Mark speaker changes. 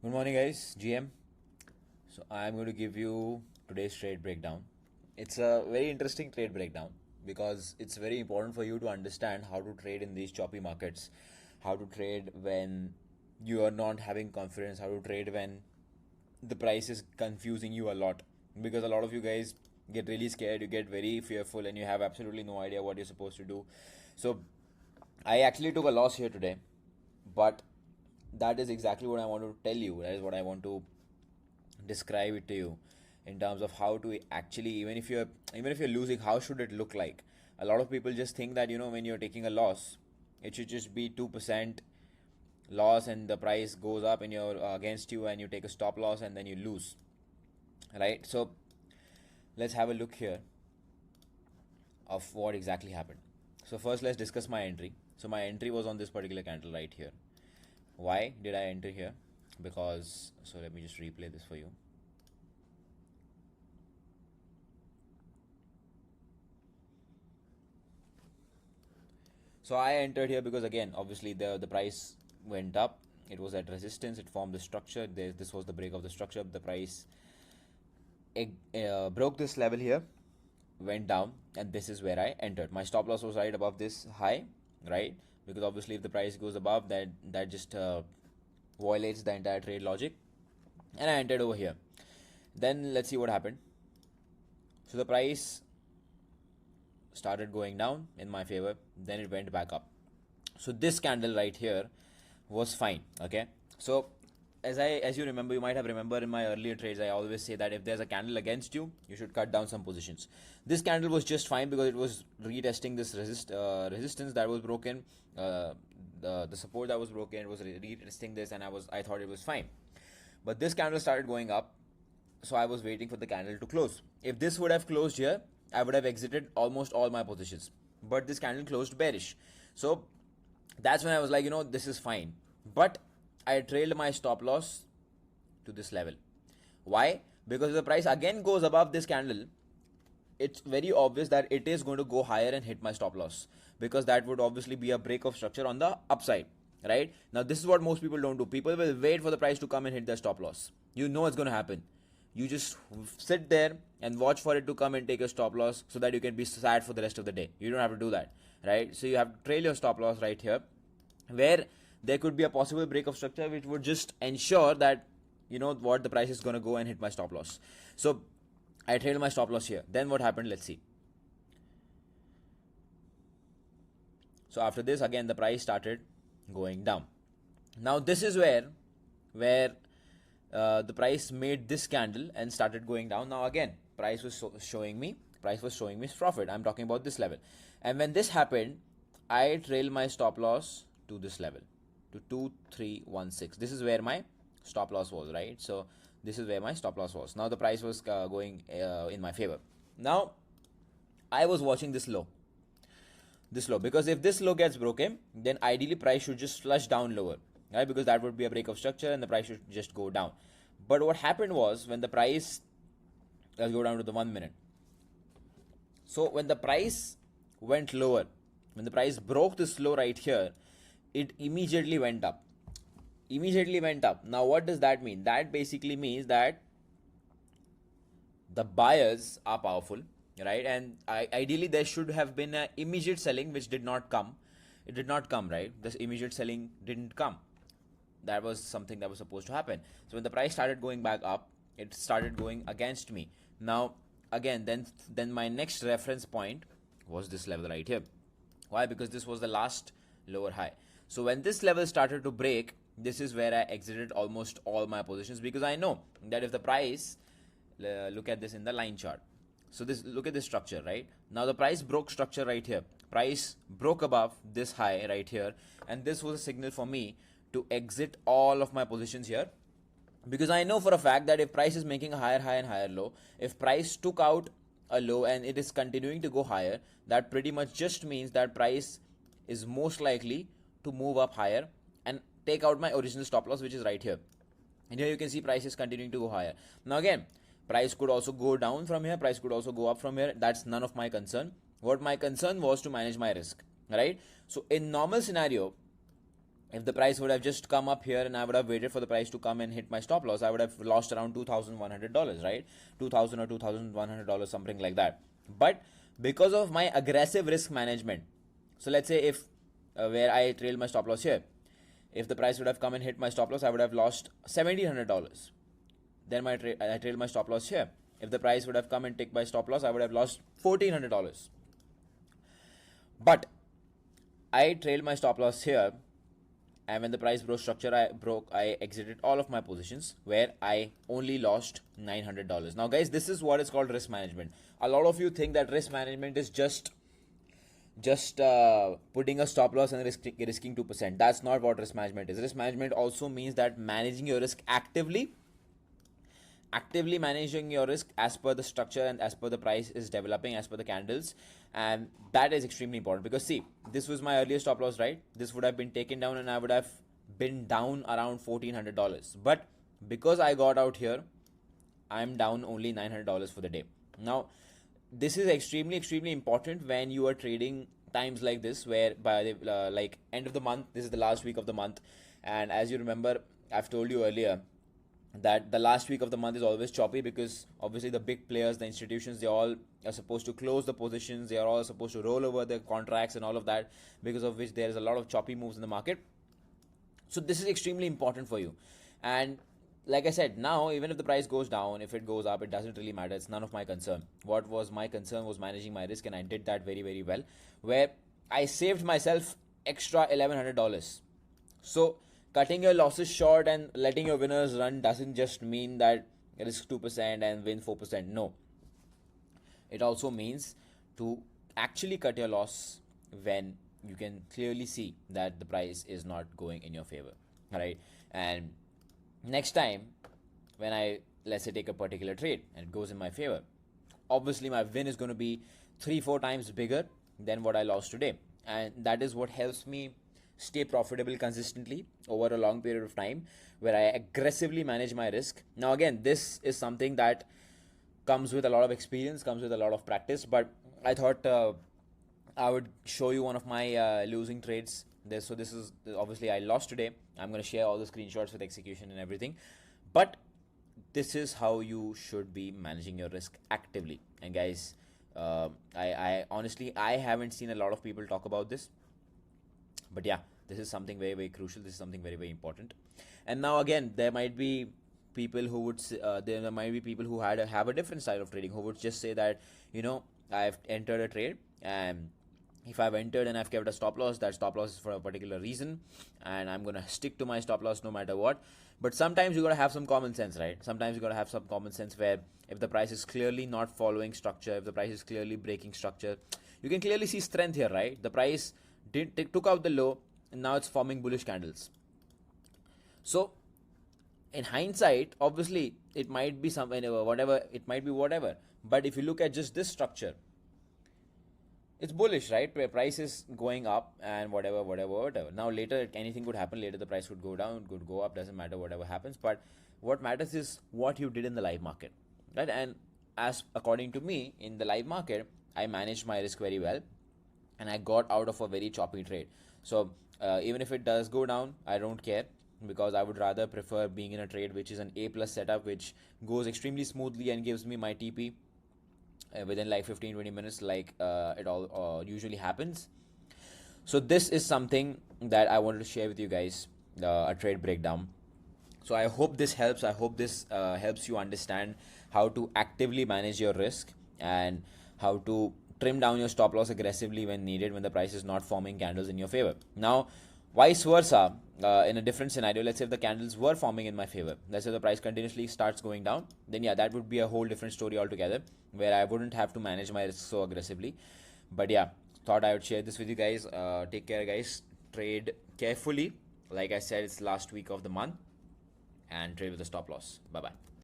Speaker 1: Good morning, guys. GM. So I'm going to give you today's trade breakdown. It's a very interesting trade breakdown because it's very important for you to understand how to trade in these choppy markets, how to trade when you are not having confidence, how to trade when the price is confusing you a lot, because a lot of you guys get really scared, you get very fearful, and you have absolutely no idea what you're supposed to do. So I actually took a loss here today, but that is exactly what I want to tell you. That is what I want to describe it to you in terms of how to actually, even if you're losing, how should it look like. A lot of people just think that when you're taking a loss, it should just be 2% loss and the price goes up and you're against you, and you take a stop loss and then you lose, right? So let's have a look here of what exactly happened. So first, let's discuss my entry. So my entry was on this particular candle right here. Why did I enter here? Because, so let me just replay this for you. So I entered here because, again, obviously the price went up. It was at resistance. It formed the structure. This was the break of the structure. The price broke this level here, went down, and this is where I entered. My stop loss was right above this high, right? Because obviously if the price goes above that just violates the entire trade logic, and I entered over here. Then let's see what happened. So the price started going down in my favor, then it went back up. So this candle right here was fine. Okay, so as you remember, you might have remembered in my earlier trades, I always say that if there's a candle against you, you should cut down some positions. This candle was just fine because it was retesting this resistance that was broken, the support that was broken. It was retesting this, and I thought it was fine. But this candle started going up, so I was waiting for the candle to close. If this would have closed here, I would have exited almost all my positions. But this candle closed bearish. So that's when I was like, this is fine. But I trailed my stop loss to this level. Why? Because if the price again goes above this candle, it's very obvious that it is going to go higher and hit my stop loss, because that would obviously be a break of structure on the upside, right? Now this is what most people don't do. People will wait for the price to come and hit their stop loss. You know it's going to happen. You just sit there and watch for it to come and take your stop loss, so that you can be sad for the rest of the day. You don't have to do that, right? So you have to trail your stop loss right here, where there could be a possible break of structure which would just ensure that what the price is going to go and hit my stop loss. So I trailed my stop loss here. Then what happened? Let's see. So after this, again the price started going down. Now this is where the price made this candle and started going down. Now again, price was showing me profit. I'm talking about this level. And when this happened, I trailed my stop loss to this level, to 2316. This is where my stop loss was, right? So this is where my stop loss was. Now the price was going in my favor. Now I was watching this low, because if this low gets broken, then ideally price should just flush down lower, right? Because that would be a break of structure and the price should just go down. But what happened was, when the price, let's go down to the 1 minute. So when the price went lower, when the price broke this low right here, it immediately went up. Now what does that mean? That basically means that the buyers are powerful, right? And ideally there should have been an immediate selling, which did not come. It did not come, right? This immediate selling didn't come. That was something that was supposed to happen. So when the price started going back up, it started going against me. Now again, then my next reference point was this level right here. Why? Because this was the last lower high. So when this level started to break, this is where I exited almost all my positions, because I know that if the price, look at this in the line chart. So look at this structure, right? Now the price broke structure right here. Price broke above this high right here, and this was a signal for me to exit all of my positions here, because I know for a fact that if price is making a higher high and higher low, if price took out a low and it is continuing to go higher, that pretty much just means that price is most likely to move up higher and take out my original stop loss, which is right here. And here you can see price is continuing to go higher. Now again, price could also go down from here, price could also go up from here. That's none of my concern. What my concern was to manage my risk, right? So in normal scenario, If the price would have just come up here and I would have waited for the price to come and hit my stop loss, I would have lost around $2,100, right? 2,000 or $2,100, something like that. But because of my aggressive risk management, so let's say if where I trailed my stop loss here, if the price would have come and hit my stop loss, I would have lost $1,700. Then I trailed my stop loss here. If the price would have come and take my stop loss, I would have lost $1,400. But I trailed my stop loss here, and when the price broke structure, I exited all of my positions, where I only lost $900. Now guys, this is what is called risk management. A lot of you think that risk management is just putting a stop loss and risking 2%. That's not what risk management is. Risk management also means that managing your risk actively managing your risk as per the structure and as per the price is developing, as per the candles. And that is extremely important, because see, this was my earlier stop loss, right? This would have been taken down and I would have been down around $1,400. But because I got out here, I'm down only $900 for the day. Now this is extremely important when you are trading times like this, where by the like end of the month, this is the last week of the month. And as you remember, I've told you earlier that the last week of the month is always choppy, because obviously the big players, the institutions, they all are supposed to close the positions, they are all supposed to roll over their contracts and all of that, because of which there is a lot of choppy moves in the market. So this is extremely important for you. And like I said, now even if the price goes down, if it goes up, it doesn't really matter. It's none of my concern. What was my concern was managing my risk, and I did that very well, where I saved myself extra $1,100. So cutting your losses short and letting your winners run doesn't just mean that risk 2% and win 4%. No. It also means to actually cut your loss when you can clearly see that the price is not going in your favor, right? And next time when I, let's say, take a particular trade and it goes in my favor, obviously my win is going to be 3-4 times bigger than what I lost today. And that is what helps me stay profitable consistently over a long period of time, where I aggressively manage my risk. Now again, this is something that comes with a lot of experience, comes with a lot of practice, but I thought I would show you one of my losing trades. So this is, obviously I lost today. I'm going to share all the screenshots with execution and everything, but this is how you should be managing your risk actively. And guys, I honestly, I haven't seen a lot of people talk about this, but yeah, this is something very crucial. This is something very important. And now again, there might be people who would there might be people who have a different style of trading, who would just say that, you know, I've entered a trade, and if I've entered and I've kept a stop loss, that stop loss is for a particular reason, and I'm gonna stick to my stop loss no matter what. But sometimes you gotta have some common sense, right? Sometimes you gotta have some common sense, where if the price is clearly not following structure, if the price is clearly breaking structure, you can clearly see strength here, right? The price took out the low, and now it's forming bullish candles. So in hindsight, obviously it might be some whatever, it might be whatever, but if you look at just this structure, it's bullish, right? Where price is going up and whatever. Now later anything could happen. Later the price could go down, could go up, doesn't matter, whatever happens. But what matters is what you did in the live market, right? And as according to me, in the live market, I managed my risk very well, and I got out of a very choppy trade. So even if it does go down, I don't care, because I would rather prefer being in a trade which is an A+ setup, which goes extremely smoothly and gives me my TP within like 15-20 minutes, like it all usually happens. So this is something that I wanted to share with you guys, a trade breakdown. So I hope this helps. I hope this helps you understand how to actively manage your risk, and how to trim down your stop loss aggressively when needed, when the price is not forming candles in your favor. Now vice versa, in a different scenario, let's say if the candles were forming in my favor, let's say the price continuously starts going down, then yeah, that would be a whole different story altogether, where I wouldn't have to manage my risk so aggressively. But yeah, thought I would share this with you guys. Take care, guys. Trade carefully. Like I said, it's last week of the month, and trade with a stop loss. Bye bye.